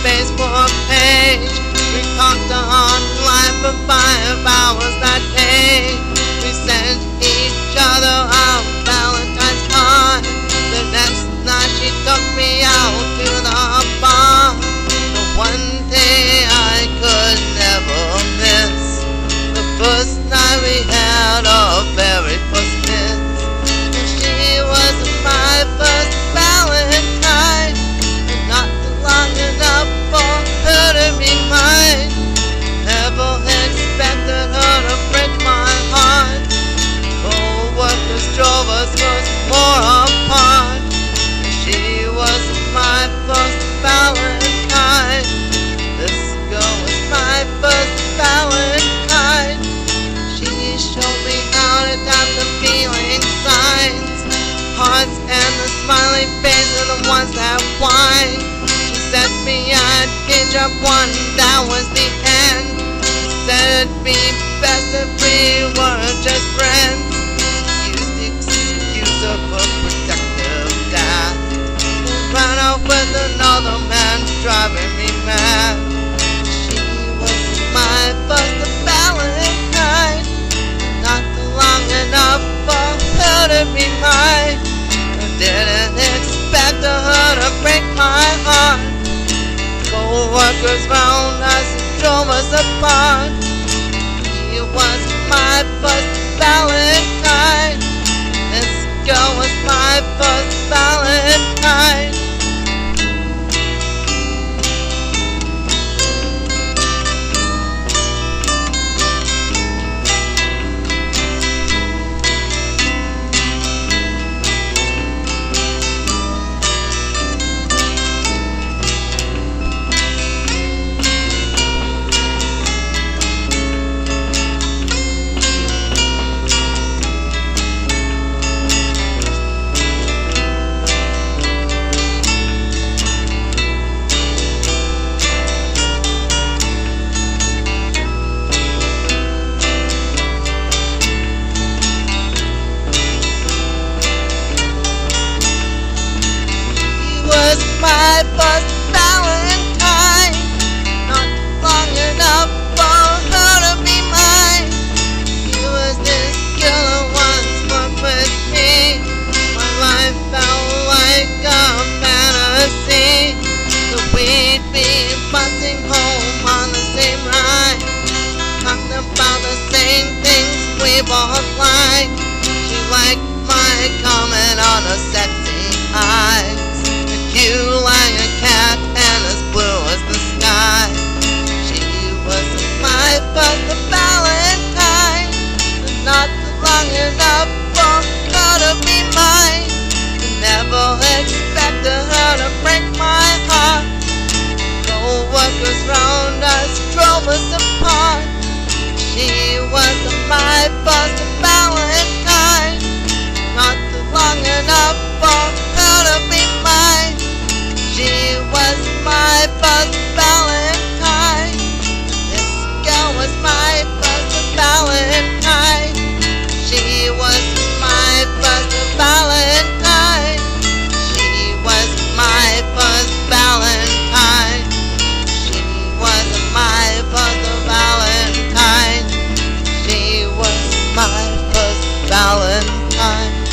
Facebook page. We talked on live for 5 hours that day. We sent each other out Valentine's card. The next night she took me out to the bar. The one day I could never miss, the first night we had our very first kiss. She was my first Valentine, and not long enough for her to be mine. Never expected her to break my heart. Co-workers drove us more apart. She was my first Valentine. This girl was my first Valentine. She showed me how to tap the feeling signs. Hearts and the smiley face are the ones that whine. She said me I'd catch up one, that was the end. She said it'd be best if we were just friends. Used the excuse of a protective dad. Ran out with another man, driving me mad. She was my first Valentine, not long enough for her to be mine. I didn't expect her to break my heart. Co-workers round us and drove us apart. She was my first Valentine. This girl was my first Valentine. My first Valentine, not long enough for her to be mine. She was this girl who once worked with me. My life felt like a fantasy. So we'd be busting home on the same ride, talking about the same things we both like. She liked my comment on her sexy eyes. You like a cat and as blue as the sky. She was my first Valentine, not long enough for her to be mine. Never expected her to break my heart. Co-workers round us drove us apart. She was my first Valentine, not long enough for her to be mine. She was my first Valentine. This girl was my first Valentine. She was my first Valentine. She was my first Valentine. She was my first Valentine. She was my first Valentine.